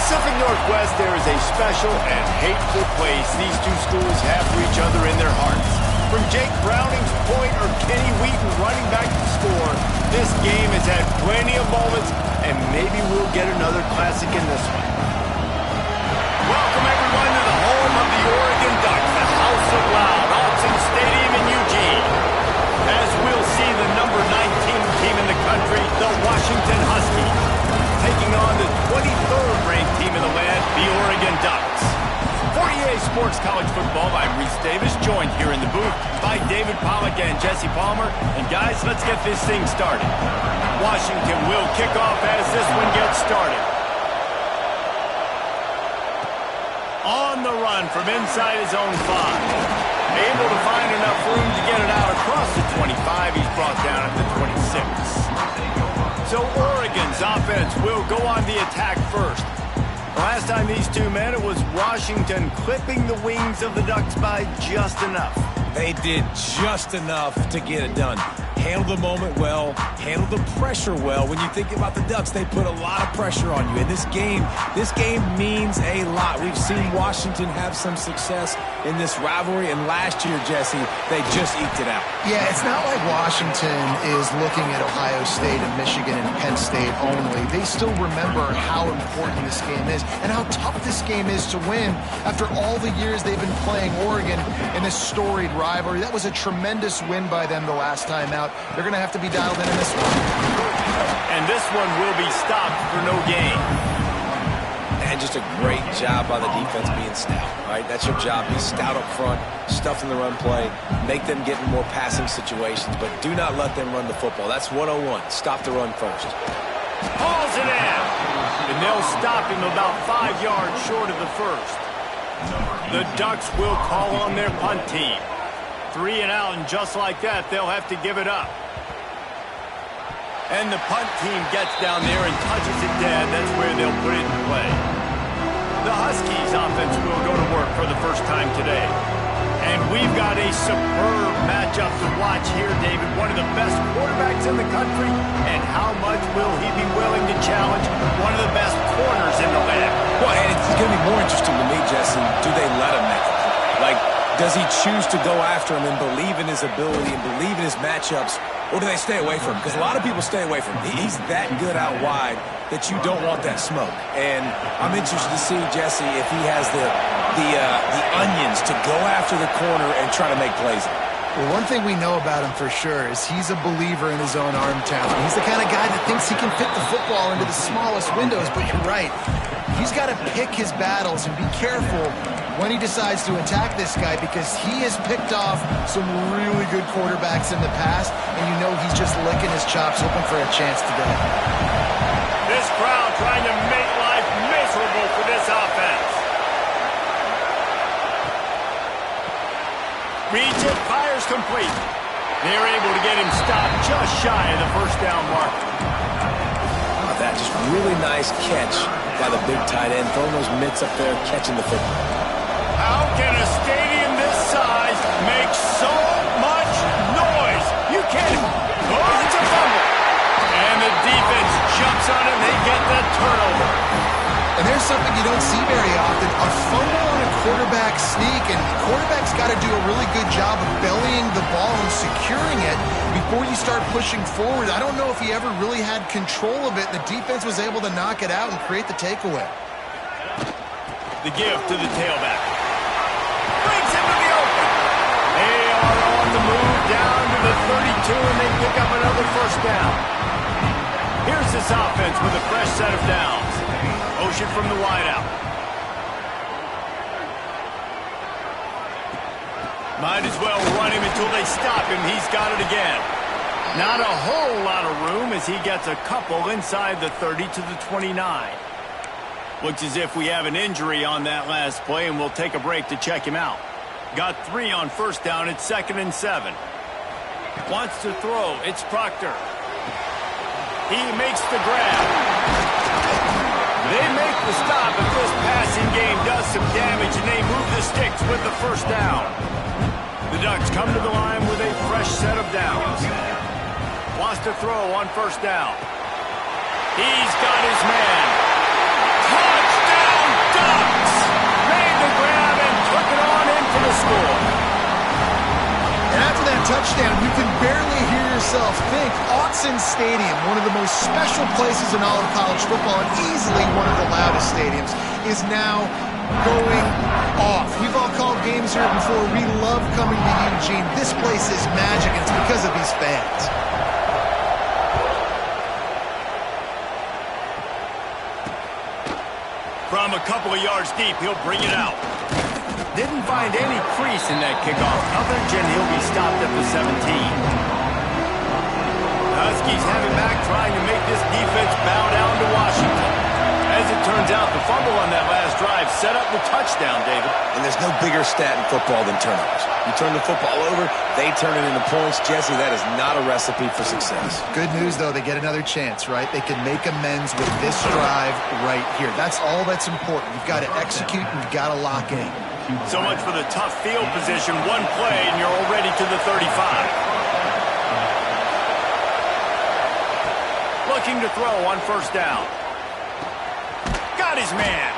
Pacific Northwest, there is a special and hateful place these two schools have for each other in their hearts. From Jake Browning's point or Kenny Wheaton running back to score, this game has had plenty of moments, and maybe we'll get another classic in this one. Welcome, everyone, to the home of the Oregon Ducks, the House of Loud, Autzen Stadium in Eugene. As we'll see the number 19 team in the country, the Washington Huskies, taking on the 23rd ranked team in the land, the Oregon Ducks. For EA Sports College Football, I'm Reese Davis, joined here in the booth by David Pollack and Jesse Palmer. And guys, let's get this thing started. Washington will kick off as this one gets started. On the run from inside his own 5. Able to find enough room to get it out across the 25. He's brought down at the 26. So Oregon's offense will go on the attack first. The last time these two met, it was Washington clipping the wings of the Ducks by just enough. They did just enough to get it done. Handled the moment well, handled the pressure well. When you think about the Ducks, they put a lot of pressure on you. And this game means a lot. We've seen Washington have some success in this rivalry, and last year, Jesse, they just eked it out. Yeah, it's not like Washington is looking at Ohio State and Michigan and Penn State only. They still remember how important this game is and how tough this game is to win after all the years they've been playing Oregon in this storied rivalry. That was a tremendous win by them the last time out. They're going to have to be dialed in this one. And this one will be stopped for no gain. And just a great job by the defense being stout, right? That's your job. Be stout up front, stuff in the run play, make them get in more passing situations, but do not let them run the football. That's 101. Stop the run first. Hauls it in. And they'll stop him about 5 yards short of the first. The Ducks will call on their punt team. 3 and out, and just like that, they'll have to give it up. And the punt team gets down there and touches it dead. That's where they'll put it in play. The Huskies offense will go to work for the first time today. And we've got a superb matchup to watch here, David. One of the best quarterbacks in the country. And how much will he be willing to challenge one of the best corners in the land? Well, and it's going to be more interesting to me, Jesse, do they let him make a play? Like, does he choose to go after him and believe in his ability and believe in his matchups, or do they stay away from him? Because a lot of people stay away from him. He's that good out wide that you don't want that smoke. And I'm interested to see, Jesse, if he has the onions to go after the corner and try to make plays. Well, one thing we know about him for sure is he's a believer in his own arm talent. He's the kind of guy that thinks he can fit the football into the smallest windows, but you're right. He's got to pick his battles and be careful when he decides to attack this guy, because he has picked off some really good quarterbacks in the past, and you know he's just licking his chops, hoping for a chance today. This crowd trying to make life miserable for this offense. Reads it, fires complete. They're able to get him stopped just shy of the first down mark. How about that? Just really nice catch by the big tight end, throwing those mitts up there, catching the football. How can a stadium this size make so much noise? You can't. Oh, it's a fumble. And the defense jumps on it, and they get the turnover. And there's something you don't see very often, a fumble on a quarterback sneak, and the quarterback's got to do a really good job of bellying the ball and securing it before you start pushing forward. I don't know if he ever really had control of it. The defense was able to knock it out and create the takeaway. The give to the tailback. Brings him to the open. They are on the move down to the 32, and they pick up another first down. Here's this offense with a fresh set of downs. Motion from the wideout. Might as well run him until they stop him. He's got it again. Not a whole lot of room as he gets a couple inside the 30 to the 29. Looks as if we have an injury on that last play, and we'll take a break to check him out. Got 3 on first down. It's 2nd and 7. Wants to throw. It's Proctor. He makes the grab. They make the stop, but this passing game does some damage, and they move the sticks with the first down. The Ducks come to the line with a fresh set of downs. Wants to throw on first down. He's got his man. Touchdown! touchdown, you can barely hear yourself think. Autzen Stadium, one of the most special places in all of college football and easily one of the loudest stadiums, is now going off. We've all called games here before. We love coming to Eugene. This place is magic, and it's because of these fans. From a couple of yards deep, he'll bring it out. Didn't find any crease in that kickoff coverage, and he'll be stopped at the 17. Huskies have it back, trying to make this defense bow down to Washington. As it turns out, the fumble on that last drive set up the touchdown, David. And there's no bigger stat in football than turnovers. You turn the football over, they turn it into points. Jesse, that is not a recipe for success. Good news, though, they get another chance, right? They can make amends with this drive right here. That's all that's important. You've got to execute and you've got to lock in. So much for the tough field position. One play, and you're already to the 35. Looking to throw on first down. Got his man.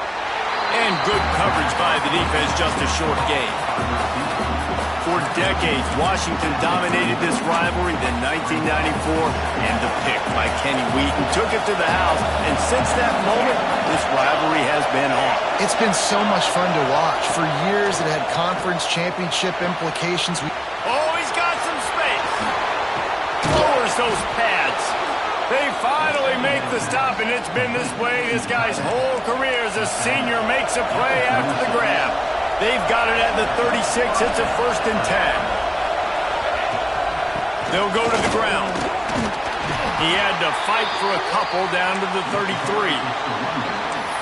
And good coverage by the defense, just a short gain. For decades, Washington dominated this rivalry. Then 1994, and the pick by Kenny Wheaton took it to the house. And since that moment, this rivalry has been on. It's been so much fun to watch. For years, it had conference championship implications. Oh, he's got some space. Lowers those pads. They finally make the stop, and it's been this way this guy's whole career as a senior makes a play after the grab. They've got it at the 36. It's a 1st and 10. They'll go to the ground. He had to fight for a couple down to the 33.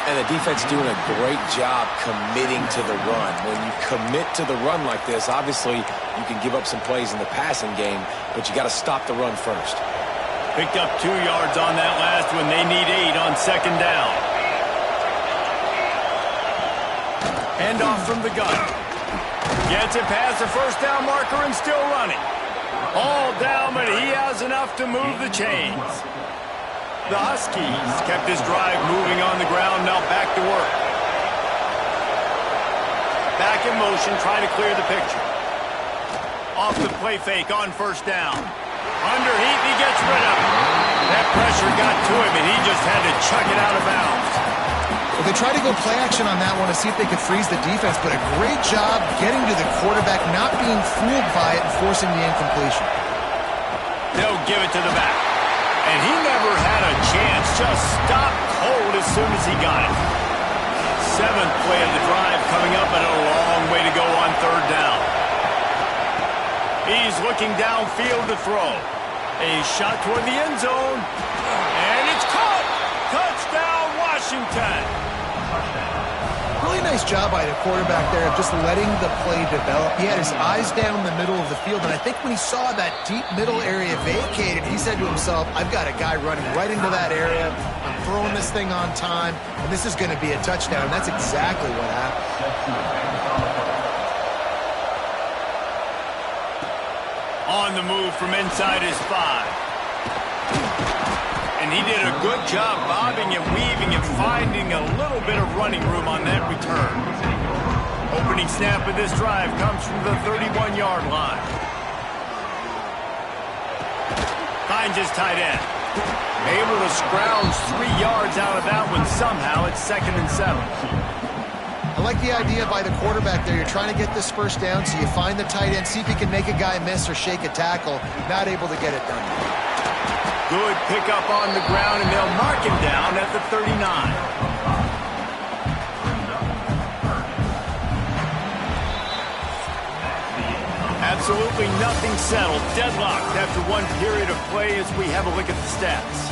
And the defense doing a great job committing to the run. When you commit to the run like this, obviously you can give up some plays in the passing game, but you got to stop the run first. Picked up 2 yards on that last one. They need 8 on 2nd down. Hand off from the gun. Gets it past the first down marker and still running. All down, but he has enough to move the chains. The Huskies kept this drive moving on the ground, now back to work. Back in motion, try to clear the picture. Off the play fake on first down. Under heat, he gets rid of it. That pressure got to him, and he just had to chuck it out of bounds. Well, they tried to go play action on that one to see if they could freeze the defense, but a great job getting to the quarterback, not being fooled by it, and forcing the incompletion. They'll give it to the back. And he never had a chance, just stopped cold as soon as he got it. 7th play of the drive coming up, and a long way to go on 3rd down. He's looking downfield to throw. A shot toward the end zone. And it's caught! Touchdown, Washington! Really nice job by the quarterback there of just letting the play develop. He had his eyes down the middle of the field, and I think when he saw that deep middle area vacated, he said to himself, I've got a guy running right into that area. I'm throwing this thing on time, and this is going to be a touchdown. And that's exactly what happened. On the move from inside his 5. And he did a good job bobbing and weaving and finding a little bit of running room on that return. Opening snap of this drive comes from the 31-yard line. Finds his tight end. Able to scrounge 3 yards out of that one somehow. It's 2nd and 7. I like the idea by the quarterback there. You're trying to get this first down, so you find the tight end, see if he can make a guy miss or shake a tackle. Not able to get it done. Good pickup on the ground, and they'll mark him down at the 39. Absolutely nothing settled. Deadlocked after one period of play as we have a look at the stats.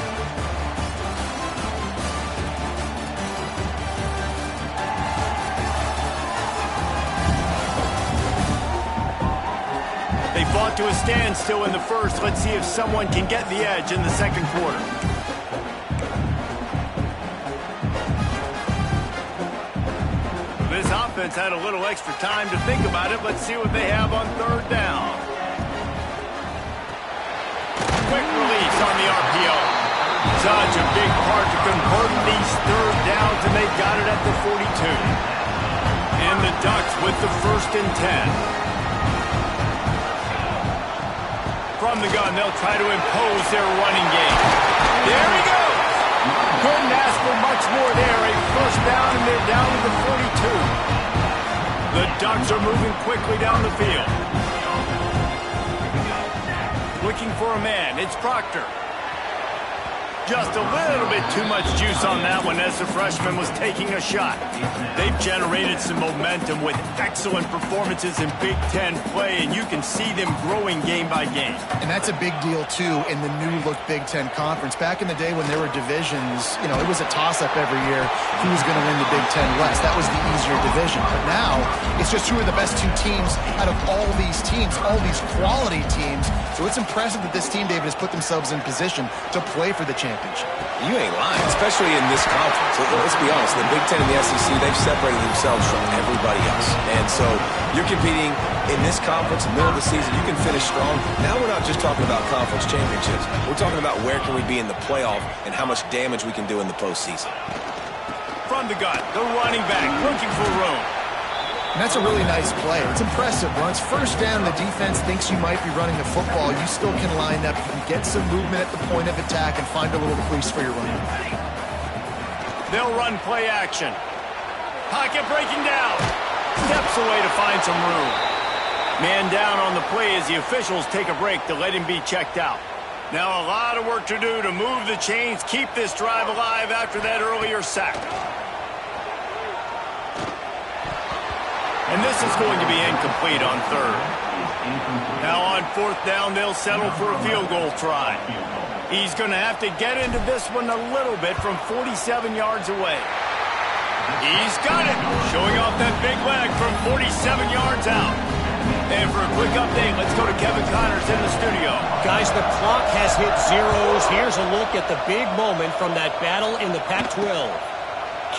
They fought to a standstill in the first. Let's see if someone can get the edge in the 2nd quarter. This offense had a little extra time to think about it. Let's see what they have on 3rd down. Quick release on the RPO. Such a big part to convert these 3rd downs, and they got it at the 42. And the Ducks with the 1st and 10. From the gun, they'll try to impose their running game. There he goes. Couldn't ask for much more there. A first down, and they're down to the 42. The Ducks are moving quickly down the field. Looking for a man. It's Proctor. Just a little bit too much juice on that one as the freshman was taking a shot. They've generated some momentum with excellent performances in Big Ten play, and you can see them growing game by game. And that's a big deal, too, in the new-look Big Ten Conference. Back in the day when there were divisions, you know, it was a toss-up every year who was going to win the Big Ten West. That was the easier division. But now, it's just who are the best two teams out of all these teams, all these quality teams. So it's impressive that this team, David, has put themselves in position to play for the championship. You ain't lying, especially in this conference. Let's be honest, the Big Ten and the SEC, they've separated themselves from everybody else. And so you're competing in this conference, middle of the season, you can finish strong. Now we're not just talking about conference championships. We're talking about where can we be in the playoff and how much damage we can do in the postseason. From the gun, the running back looking for room. And that's a really nice play. It's impressive. When it's first down, the defense thinks you might be running the football. You still can line up. You can get some movement at the point of attack and find a little crease for your running back. They'll run play action. Pocket breaking down. Steps away to find some room. Man down on the play as the officials take a break to let him be checked out. Now a lot of work to do to move the chains, keep this drive alive after that earlier sack. And this is going to be incomplete on third. Now on fourth down, they'll settle for a field goal try. He's going to have to get into this one a little bit from 47 yards away. He's got it, showing off that big leg from 47 yards out. And for a quick update, let's go to Kevin Connors in the studio. Guys, the clock has hit zeros. Here's a look at the big moment from that battle in the Pac-12.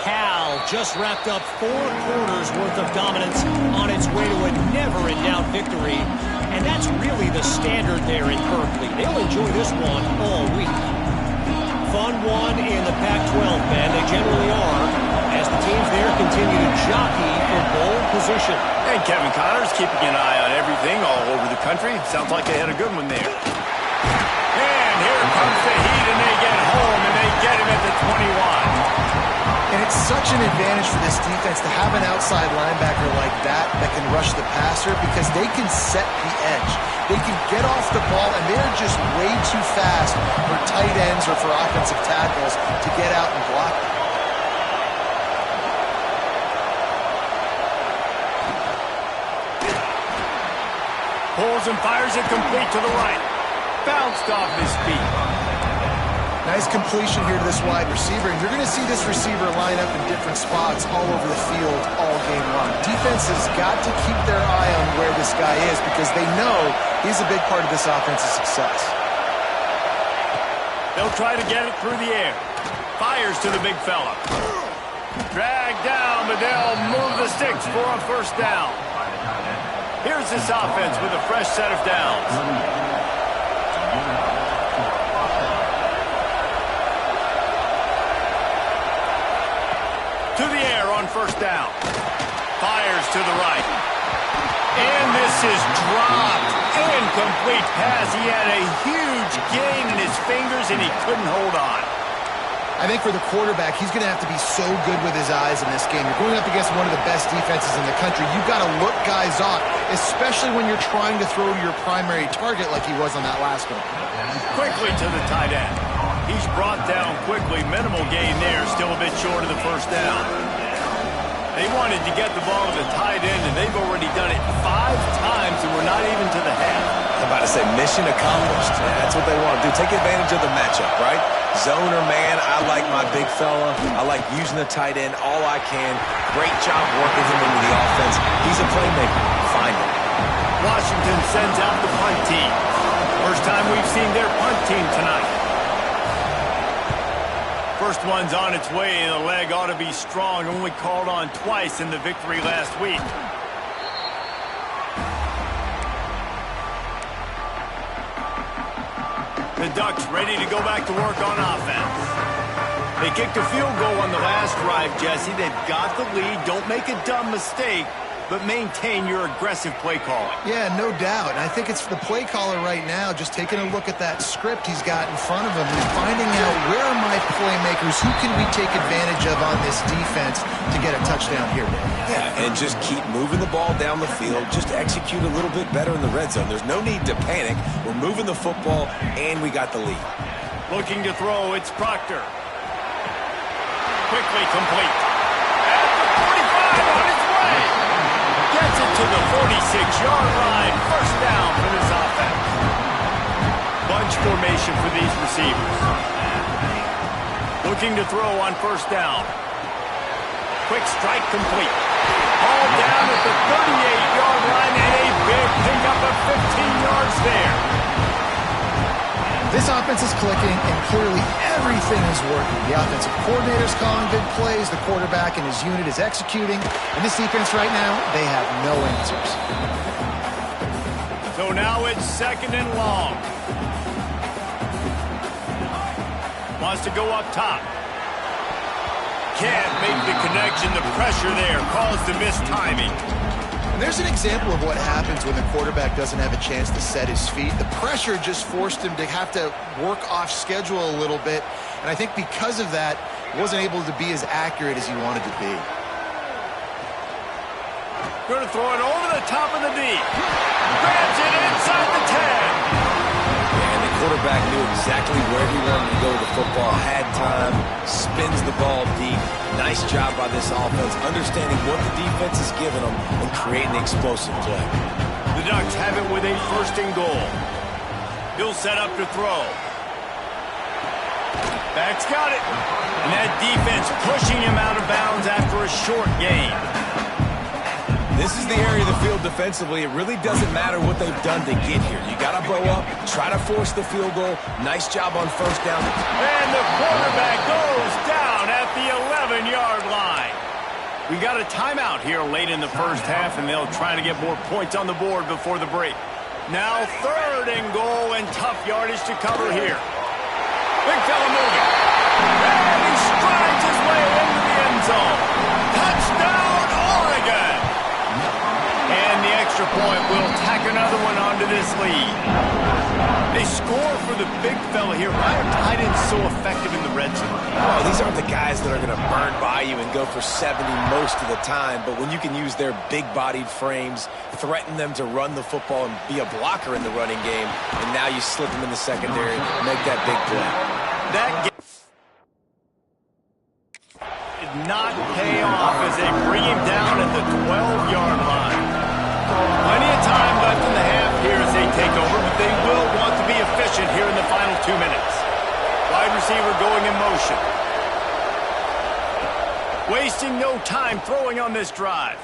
Cal just wrapped up 4 quarters worth of dominance on its way to a never-in-doubt victory. And that's really the standard there in Berkeley. They'll enjoy this one all week. Fun one in the Pac-12, man. They generally are, as the teams there continue to jockey for bowl position. And Kevin Connors keeping an eye on everything all over the country. Sounds like they had a good one there. And here comes the heat, and they get home, and they get him at the 21. And it's such an advantage for this defense to have an outside linebacker like that can rush the passer because they can set the edge. They can get off the ball, and they're just way too fast for tight ends or for offensive tackles to get out and block them. Pulls and fires it complete to the right. Bounced off his feet. Nice completion here to this wide receiver, and you're going to see this receiver line up in different spots all over the field all game long. Defense has got to keep their eye on where this guy is because they know he's a big part of this offense's success. They'll try to get it through the air. Fires to the big fella. Dragged down, but they'll move the sticks for a first down. Here's this offense with a fresh set of downs. To the air on first down. Fires to the right. And this is dropped. Incomplete pass. He had a huge gain in his fingers, and he couldn't hold on. I think for the quarterback, he's going to have to be so good with his eyes in this game. You're going up against one of the best defenses in the country. You've got to look guys off, especially when you're trying to throw to your primary target like he was on that last one. Quickly to the tight end. He's brought down quickly. Minimal gain there. Still a bit short of the first down. They wanted to get the ball to the tight end, and they've already done it 5 times, and we're not even to the half. I'm about to say mission accomplished. That's what they want to do. Take advantage of the matchup, right? Zone or man, I like my big fella. I like using the tight end all I can. Great job working him into the offense. He's a playmaker. Find him. Washington sends out the punt team. First time we've seen their punt team tonight. First one's on its way, and the leg ought to be strong. Only called on twice in the victory last week. The Ducks ready to go back to work on offense. They kicked a field goal on the last drive, Jesse. They've got the lead. Don't make a dumb mistake. but maintain your aggressive play calling. Yeah, no doubt. And I think it's the play caller right now just taking a look at that script he's got in front of him. He's finding out where are my playmakers, who can we take advantage of on this defense to get a touchdown here. Yeah, and just keep moving the ball down the field. Just execute a little bit better in the red zone. There's no need to panic. We're moving the football, and we got the lead. Looking to throw, it's Proctor. Quickly complete. At the 45 on its way. Gets it to the 46-yard line. First down for this offense. Bunch formation for these receivers. Looking to throw on first down. Quick strike complete. All down at the 38-yard line and a big pickup of 15 yards there. This offense is clicking, and clearly everything is working. The offensive coordinator's calling good plays, the quarterback and his unit is executing, and this defense right now, they have no answers. So now it's second and long. Wants to go up top. Can't make the connection. The pressure there caused the missed timing. And there's an example of what happens when the quarterback doesn't have a chance to set his feet. The pressure just forced him to have to work off schedule a little bit. And I think because of that, he wasn't able to be as accurate as he wanted to be. Going to throw it over the top of the D. Grabs it inside the 10. And the quarterback knew exactly where he wanted to go with the football, had time, spins the ball deep. Nice job by this offense, understanding what the defense is giving them and creating an explosive play. The Ducks have it with a first and goal. He'll set up to throw. Back's got it. And that defense pushing him out of bounds after a short gain. This is the area of the field defensively. It really doesn't matter what they've done to get here. You got to blow up, try to force the field goal. Nice job on first down. And the quarterback goes down at the 11-yard line. We got a timeout here late in the first half, and they'll try to get more points on the board before the break. Now third and goal, and tough yardage to cover here. Big fella moving. And he strides his way into the end zone. Touchdown, Oregon! And the extra point will tack another one onto this lead. They score for the big fella here. Why are tight ends so effective in the red zone? Well, these aren't the guys that are going to burn by you and go for 70 most of the time, but when you can use their big-bodied frames, threaten them to run the football and be a blocker in the running game, and now you slip them in the secondary, make that big play. That did not pay off as they bring him down at the 12-yard line. Plenty of time left in the half here as they take over, but they will want to be efficient here in the final 2 minutes. Wide receiver going in motion. Wasting no time throwing on this drive.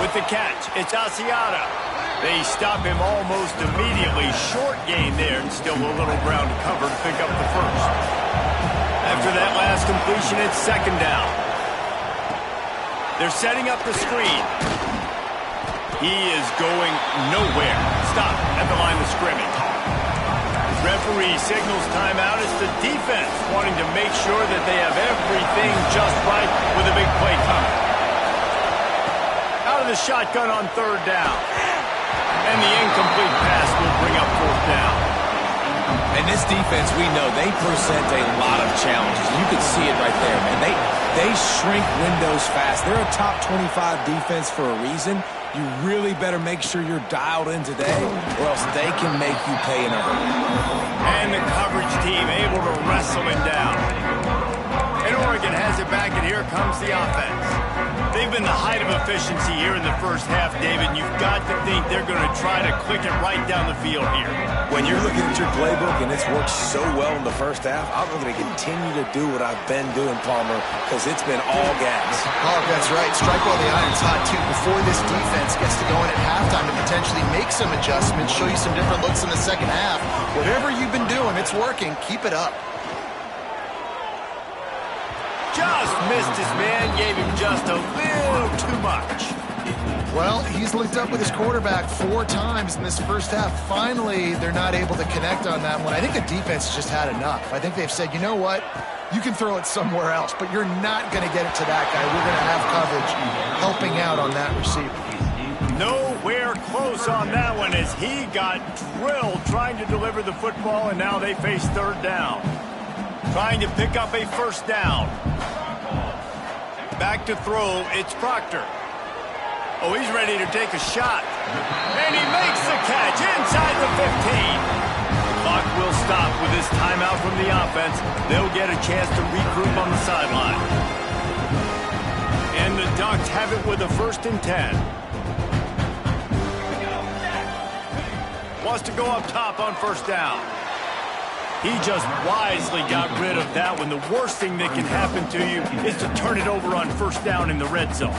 With the catch, it's Asiata. They stop him almost immediately. Short gain there, and still a little ground to cover to pick up the first. After that last completion, it's second down. They're setting up the screen. He is going nowhere. Stop at the line of scrimmage. Referee signals timeout. It's the defense wanting to make sure that they have everything just right with a big play coming. Out of the shotgun on third down. And the incomplete pass will bring up fourth down. And this defense, we know, they present a lot of challenges. You can see it right there, man. They shrink windows fast. They're a top 25 defense for a reason. You really better make sure you're dialed in today, or else they can make you pay in a hurry. And the coverage team able to wrestle him down. And Oregon has it back, and here comes the offense. They've been the height of efficiency here in the first half, David. You've got to think they're going to try to click it right down the field here. When you're looking at your playbook and it's worked so well in the first half, I'm going to continue to do what I've been doing, Palmer, because it's been all gas. Oh, that's right. Strike while the iron's hot, too, before this defense gets to go in at halftime to potentially make some adjustments, show you some different looks in the second half. Whatever you've been doing, it's working. Keep it up. Just missed his man, gave him just a little too much. Well, he's linked up with his quarterback 4 times in this first half. Finally, they're not able to connect on that one. I think the defense just had enough. I think they've said, you know what? You can throw it somewhere else, but you're not going to get it to that guy. We're going to have coverage helping out on that receiver. Nowhere close on that one as he got drilled trying to deliver the football, and now they face third down. Trying to pick up a first down. Back to throw, it's Proctor. Oh, he's ready to take a shot. And he makes the catch inside the 15. The clock will stop with this timeout from the offense. They'll get a chance to regroup on the sideline. And the Ducks have it with a 1st and 10. Wants to go up top on first down. He just wisely got rid of that one. The worst thing that can happen to you is to turn it over on first down in the red zone.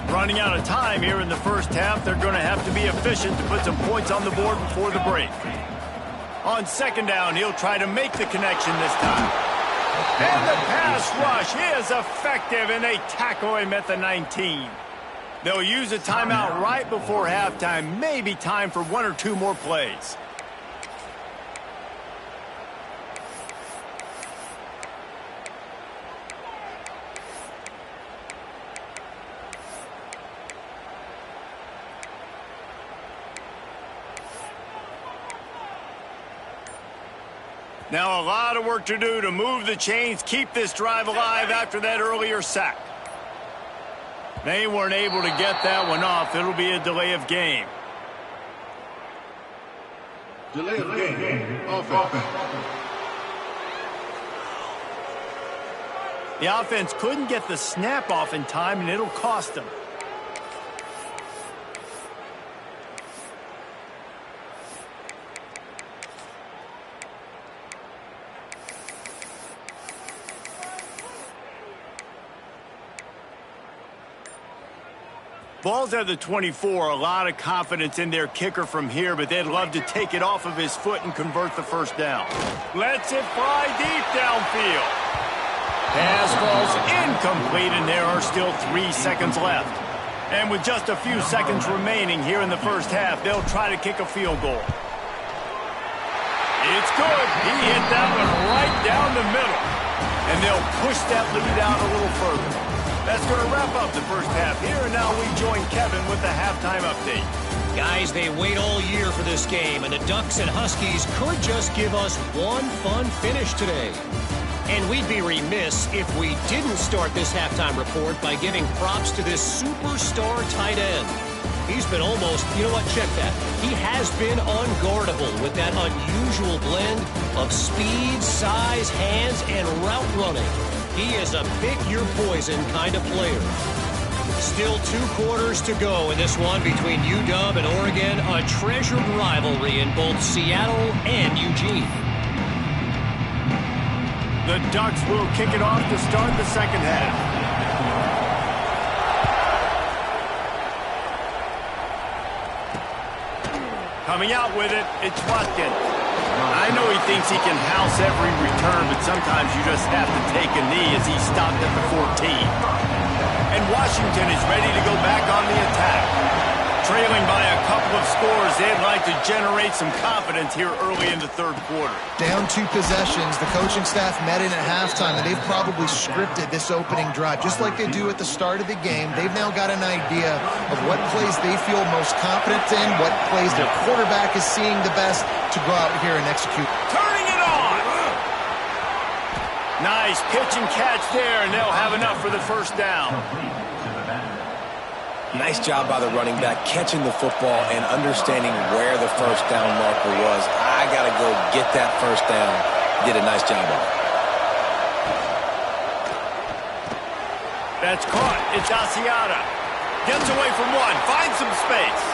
Running out of time here in the first half. They're going to have to be efficient to put some points on the board before the break. On second down, he'll try to make the connection this time. And the pass rush is effective, and they tackle him at the 19. They'll use a timeout right before halftime. Maybe time for 1 or 2 more plays. Now a lot of work to do to move the chains, keep this drive alive after that earlier sack. They weren't able to get that one off. It'll be a delay of game. Delay of game. Offense. The offense couldn't get the snap off in time, and it'll cost them. Ball's at the 24. A lot of confidence in their kicker from here, but they'd love to take it off of his foot and convert the first down. Lets it fly deep downfield. Pass falls incomplete, and there are still 3 seconds left. And with just a few seconds remaining here in the first half, they'll try to kick a field goal. It's good. He hit that one right down the middle. And they'll push that lead out a little further. That's going to wrap up the first half here, and now we join Kevin with the halftime update. Guys, they wait all year for this game, and the Ducks and Huskies could just give us one fun finish today. And we'd be remiss if we didn't start this halftime report by giving props to this superstar tight end. He's been almost, you know what, check that. He has been unguardable with that unusual blend of speed, size, hands, and route running. He is a pick-your-poison kind of player. Still 2 quarters to go in this one between UW and Oregon, a treasured rivalry in both Seattle and Eugene. The Ducks will kick it off to start the second half. Coming out with it, it's Watkins. I know he thinks he can house every return, but sometimes you just have to take a knee as he stopped at the 14. And Washington is ready to go back on the attack. Trailing by a couple of scores, they'd like to generate some confidence here early in the third quarter. Down 2 possessions, the coaching staff met in at halftime, and they've probably scripted this opening drive. Just like they do at the start of the game, they've now got an idea of what plays they feel most confident in, what plays their quarterback is seeing the best to go out here and execute. Turning it on! Nice pitch and catch there, and they'll have enough for the first down. Nice job by the running back, catching the football and understanding where the first down marker was. I got to go get that first down. Did a nice job of it. That's caught. It's Asiata. Gets away from one. Finds some space.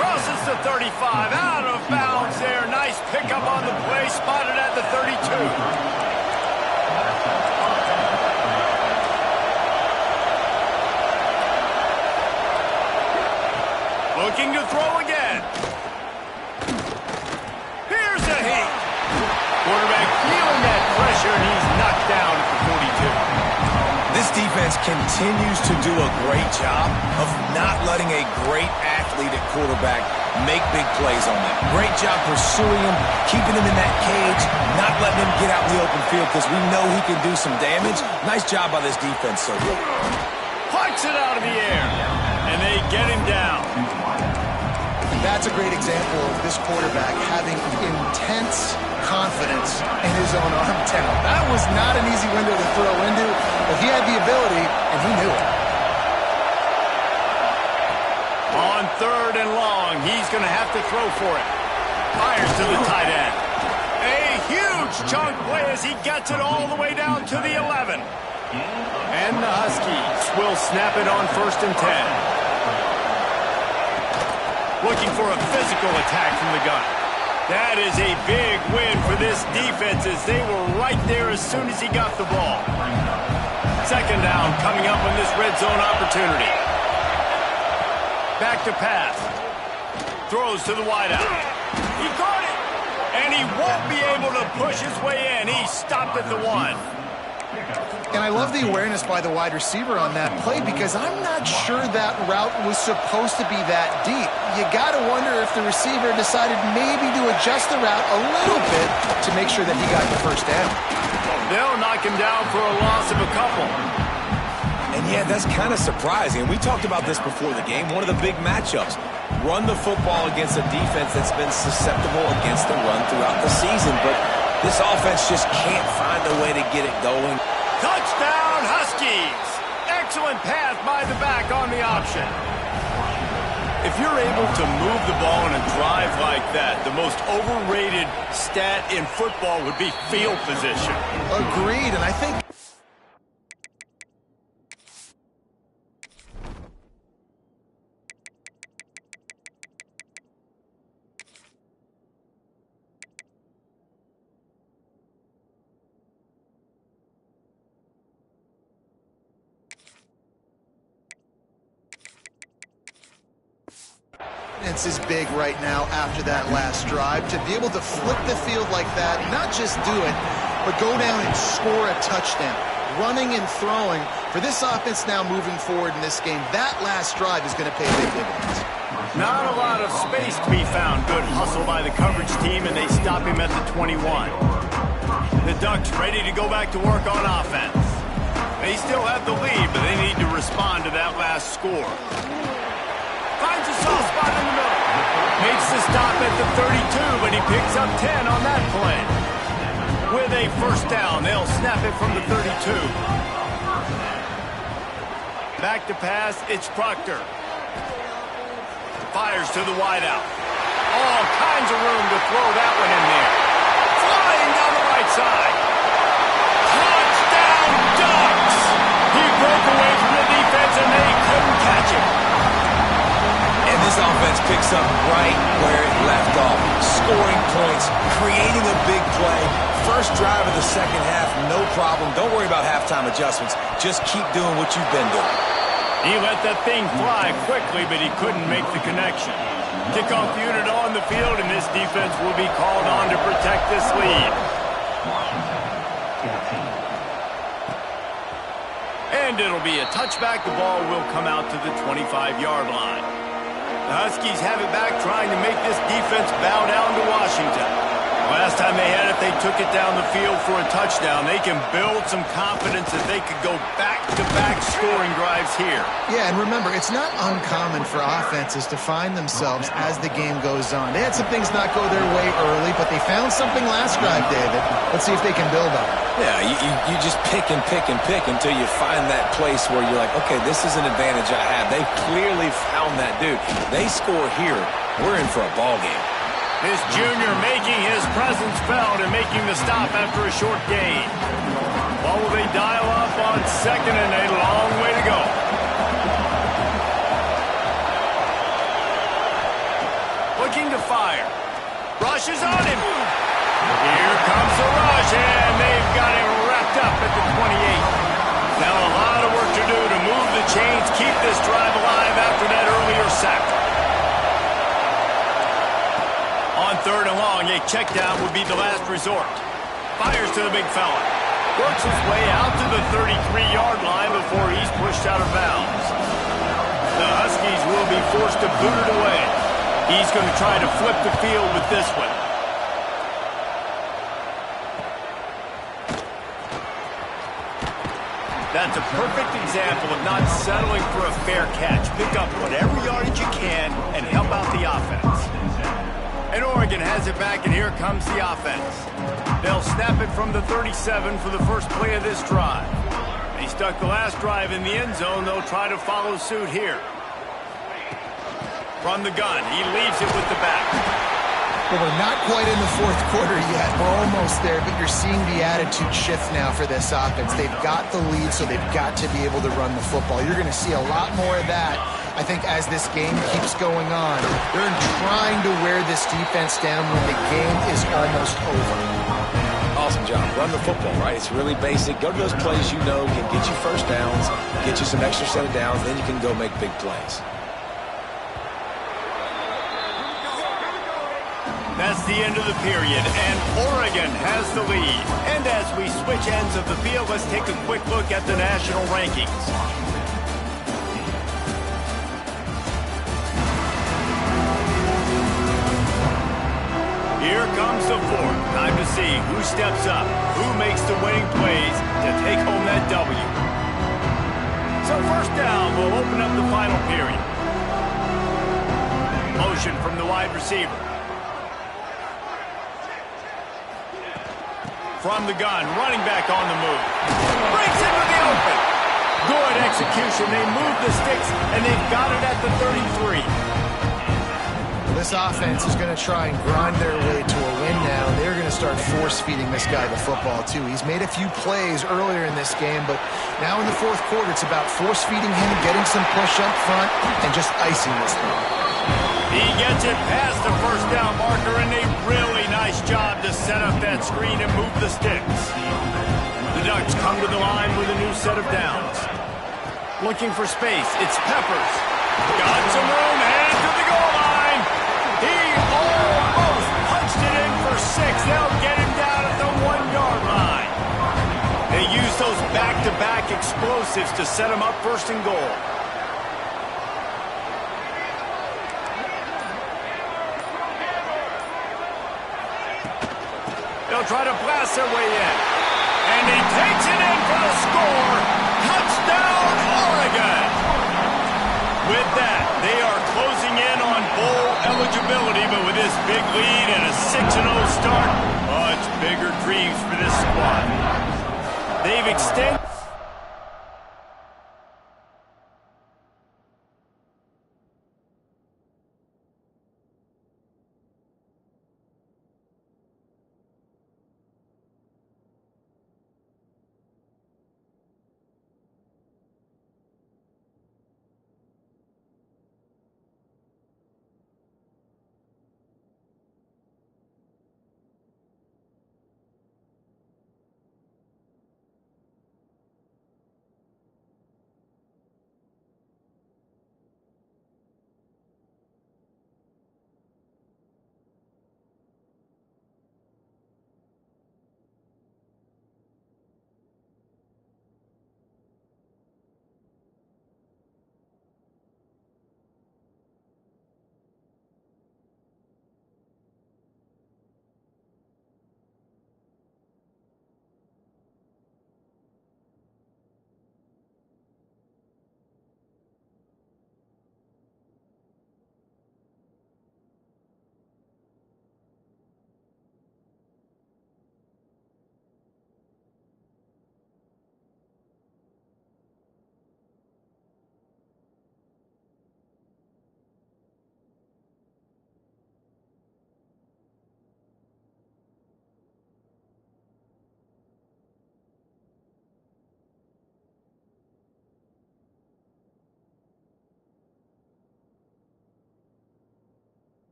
Crosses the 35. Out of bounds there. Nice pickup on the play. Spotted at the 32. Looking to throw again. Here's a hit. Quarterback feeling that pressure, and he's knocked down at the 42. This defense continues to do a great job of not letting a great athlete at quarterback make big plays on them. Great job pursuing him, keeping him in that cage, not letting him get out in the open field because we know he can do some damage. Nice job by this defense so far. Punts it out of the air, and they get him down. That's a great example of this quarterback having intense confidence in his own arm talent. That was not an easy window to throw into, but he had the ability, and he knew it. On 3rd and long, he's going to have to throw for it. Fires to the tight end. A huge chunk play as he gets it all the way down to the 11. And the Huskies will snap it on 1st and 10. Looking for a physical attack from the gun. That is a big win for this defense as they were right there as soon as he got the ball. 2nd down coming up on this red zone opportunity. Back to pass. Throws to the wideout. He caught it! And he won't be able to push his way in. He stopped at the 1. And I love the awareness by the wide receiver on that play because I'm not sure that route was supposed to be that deep. You got to wonder if the receiver decided maybe to adjust the route a little bit to make sure that he got the 1st down. They'll knock him down for a loss of a couple. And yeah, that's kind of surprising. We talked about this before the game. One of the big matchups. Run the football against a defense that's been susceptible against the run throughout the season. But this offense just can't find a way to get it going. Touchdown, Huskies! Excellent pass by the back on the option. If you're able to move the ball in a drive like that, the most overrated stat in football would be field position. Agreed, and I think is big right now after that last drive. To be able to flip the field like that, not just do it, but go down and score a touchdown. Running and throwing. For this offense now moving forward in this game, that last drive is going to pay big dividends. Not a lot of space to be found. Good hustle by the coverage team, and they stop him at the 21. The Ducks ready to go back to work on offense. They still have the lead, but they need to respond to that last score. Finds a soft spot in the middle. Makes the stop at the 32, but he picks up 10 on that play. With a 1st down, they'll snap it from the 32. Back to pass, it's Proctor. Fires to the wideout. All kinds of room to throw that one in there. Flying down the right side. Touchdown, Ducks! He broke away from the defense and they couldn't catch him. And this offense picks up right where it left off. Scoring points, creating a big play. 1st drive of the 2nd half, no problem. Don't worry about halftime adjustments. Just keep doing what you've been doing. He let that thing fly quickly, but he couldn't make the connection. Kickoff unit on the field, and this defense will be called on to protect this lead. And it'll be a touchback. The ball will come out to the 25-yard line. The Huskies have it back, trying to make this defense bow down to Washington. Last time they had it, they took it down the field for a touchdown. They can build some confidence that they could go back-to-back scoring drives here. Yeah, and remember, it's not uncommon for offenses to find themselves as the game goes on. They had some things not go their way early, but they found something last drive, David. Let's see if they can build on it. Yeah, you just pick and pick and pick until you find that place where you're like, okay, this is an advantage I have. They clearly found that dude. They score here, we're in for a ball game. This junior making his presence felt and making the stop after a short gain. What will they dial up on 2nd and a long way to go? Looking to fire. Rush is on him. Here comes the rush, and they've got him wrapped up at the 28. Now a lot of work to do to move the chains, keep this drive alive after that earlier sack. On 3rd and long, a check down would be the last resort. Fires to the big fella. Works his way out to the 33-yard line before he's pushed out of bounds. The Huskies will be forced to boot it away. He's going to try to flip the field with this one. That's a perfect example of not settling for a fair catch. Pick up whatever yardage you can and help out the offense. And Oregon has it back, and here comes the offense. They'll snap it from the 37 for the first play of this drive. They stuck the last drive in the end zone. They'll try to follow suit here. From the gun, he leaves it with the back. Well, we're not quite in the fourth quarter yet. We're almost there, but you're seeing the attitude shift now for this offense. They've got the lead, so they've got to be able to run the football. You're going to see a lot more of that, I think, as this game keeps going on. They're trying to wear this defense down when the game is almost over. Awesome job. Run the football, right? It's really basic. Go to those plays you know can get you first downs, get you some extra set of downs, then you can go make big plays. That's the end of the period, and Oregon has the lead. And as we switch ends of the field, let's take a quick look at the national rankings. Here comes the fourth. Time to see who steps up, who makes the winning plays to take home that W. So first down, we'll open up the final period. Motion from the wide receiver. From the gun, running back on the move. Breaks into the open. Good execution. They move the sticks, and they've got it at the 33. This offense is going to try and grind their way to a win now. They're going to start force-feeding this guy the football, too. He's made a few plays earlier in this game, but now in the fourth quarter, it's about force-feeding him, getting some push up front, and just icing this thing. He gets it past the first down marker, and a really nice job to set up that screen and move the sticks. The Ducks come to the line with a new set of downs. Looking for space, it's Peppers. Got some room, and to the goal line. He almost punched it in for 6. They'll get him down at the 1-yard line. They use those back-to-back explosives to set him up first and goal. They'll try to blast their way in. And he takes it in for the score. Touchdown, Oregon. With that, they are closing in on bowl eligibility, but with this big lead and a 6-0 start, much bigger dreams for this squad. They've extended...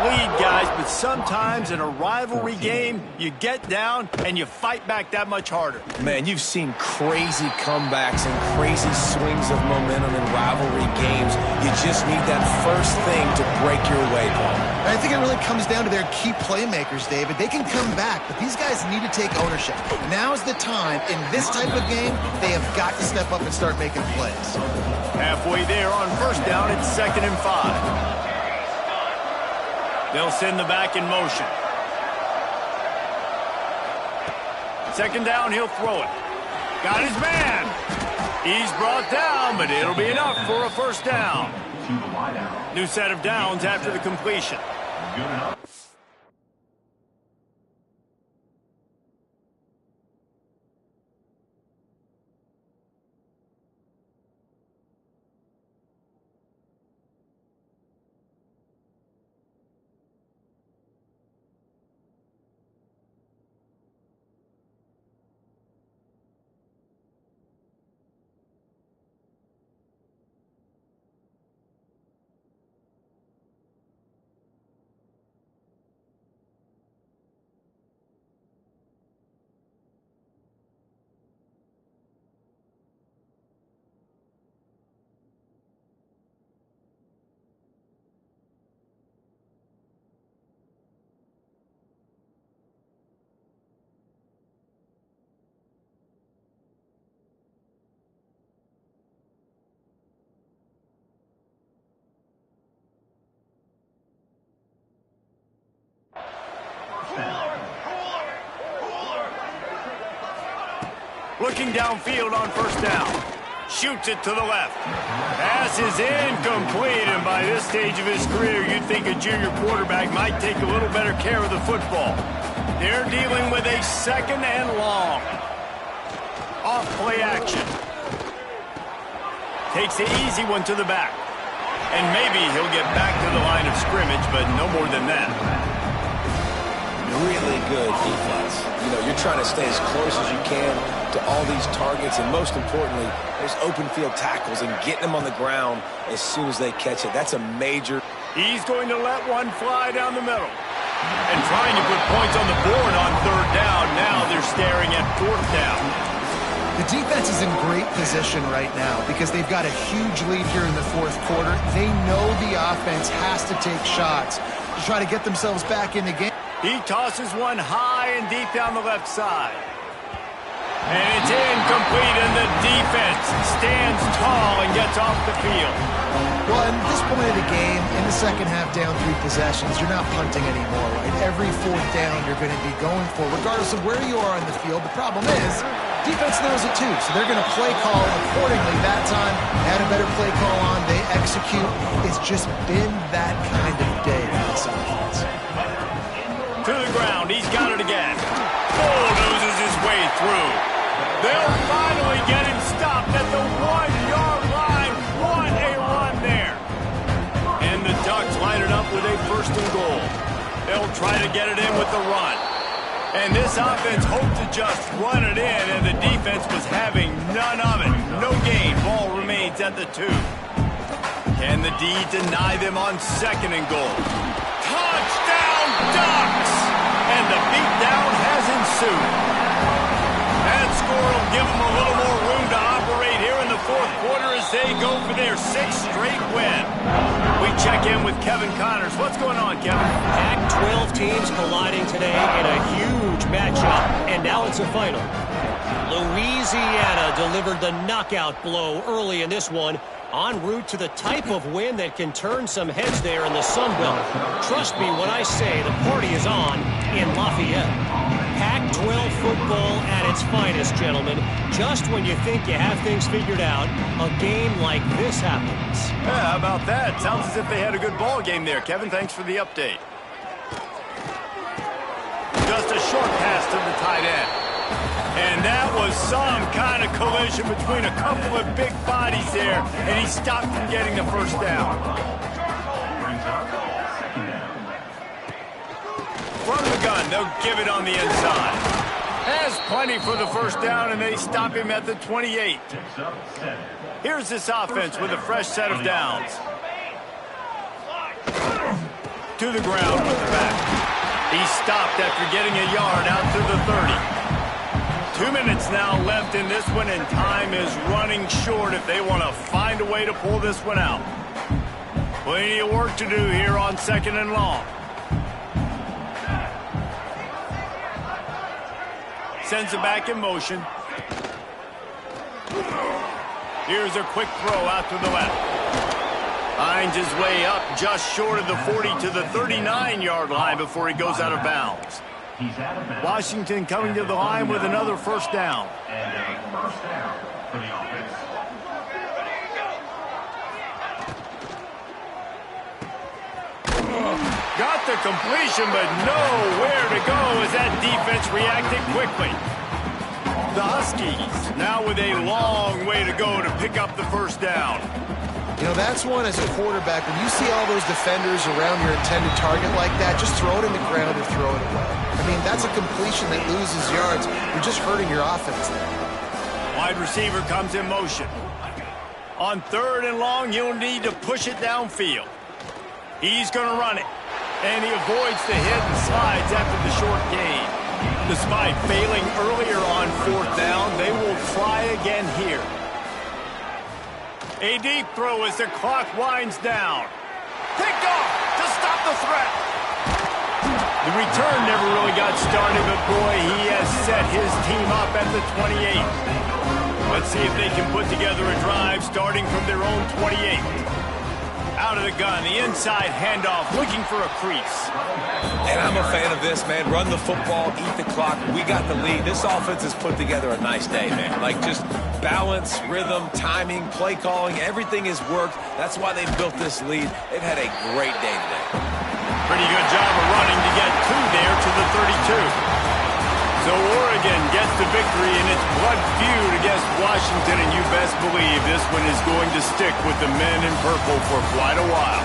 bleed, guys, but sometimes in a rivalry game, you get down and you fight back that much harder. Man, you've seen crazy comebacks and crazy swings of momentum in rivalry games. You just need that first thing to break your way, Paul. I think it really comes down to their key playmakers, David. They can come back, but these guys need to take ownership. Now's the time. In this type of game, they have got to step up and start making plays. Halfway there on first down, it's 2nd and 5. They'll send the back in motion. 2nd down, he'll throw it. Got his man. He's brought down, but it'll be enough for a first down. New set of downs after the completion. Looking downfield on first down. Shoots it to the left. Pass is incomplete, and by this stage of his career, you'd think a junior quarterback might take a little better care of the football. They're dealing with a 2nd and long. Off play action. Takes the easy one to the back. And maybe he'll get back to the line of scrimmage, but no more than that. Really good defense. You know, you're trying to stay as close as you can to all these targets, and most importantly, those open field tackles and getting them on the ground as soon as they catch it. That's a major... He's going to let one fly down the middle. And trying to put points on the board on 3rd down. Now they're staring at 4th down. The defense is in great position right now because they've got a huge lead here in the 4th quarter. They know the offense has to take shots to try to get themselves back in the game. He tosses one high and deep down the left side. And it's incomplete, and the defense stands tall and gets off the field. Well, at this point of the game, in the second half, down 3 possessions, you're not punting anymore, right? Every 4th down you're going to be going for, regardless of where you are on the field. The problem is, defense knows it too, so they're going to play call accordingly. That time, had a better play call on. They execute. It's just been that kind of day for this offense. To the ground, he's got it again. Bulldozes his way through. They'll finally get him stopped at the 1-yard line. What a run there. And the Ducks line it up with a 1st and goal. They'll try to get it in with the run. And this offense hoped to just run it in, and the defense was having none of it. No gain. Ball remains at the 2. Can the D deny them on 2nd and goal? Touchdown, Ducks! And the beatdown has ensued. That score will give them a little more room to operate here in the 4th quarter as they go for their 6th straight win. We check in with Kevin Connors. What's going on, Kevin? Pac-12 teams colliding today in a huge matchup, and now it's a final. Louisiana delivered the knockout blow early in this one, en route to the type of win that can turn some heads there in the Sun Belt. Trust me when I say the party is on in Lafayette. Pac-12 football at its finest, gentlemen. Just when you think you have things figured out, a game like this happens. Yeah, how about that? Sounds as if they had a good ball game there, Kevin. Thanks for the update. Just a short pass to the tight end. And that was some kind of collision between a couple of big bodies there, and he stopped from getting the first down. From the gun, they'll give it on the inside. Has plenty for the first down, and they stop him at the 28. Here's this offense with a fresh set of downs. to the ground with the back. He stopped after getting a yard out to the 30. 2 minutes now left in this one, and time is running short if they want to find a way to pull this one out. Plenty of work to do here on 2nd and long. Sends it back in motion. Here's a quick throw out to the left. Finds his way up just short of the 40 to the 39-yard line before he goes out of bounds. Washington coming to the line with another first down. And a first down for the offense. Got the completion, but nowhere to go as that defense reacted quickly. The Huskies now with a long way to go to pick up the first down. You know, that's one as a quarterback. When you see all those defenders around your intended target like that, just throw it in the ground or throw it away. I mean, that's a completion that loses yards. You're just hurting your offense there. Wide receiver comes in motion. On 3rd and long, you'll need to push it downfield. He's going to run it. And he avoids the hit and slides after the short gain. Despite failing earlier on 4th down, they will try again here. A deep throw as the clock winds down. Picked off to stop the threat. The return never really got started, but boy, he has set his team up at the 28. Let's see if they can put together a drive starting from their own 28. Out of the gun, the inside handoff, looking for a crease. And I'm a fan of this, man. Run the football, eat the clock. We got the lead. This offense has put together a nice day, man. Like, just balance, rhythm, timing, play calling, everything has worked. That's why they've built this lead. They've had a great day today. Pretty good job of running to get 2 there to the 32. So Oregon gets the victory in its blood feud against Washington, and you best believe this one is going to stick with the men in purple for quite a while.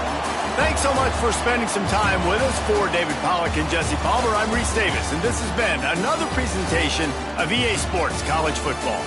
Thanks so much for spending some time with us. For David Pollack and Jesse Palmer, I'm Reese Davis, and this has been another presentation of EA Sports College Football.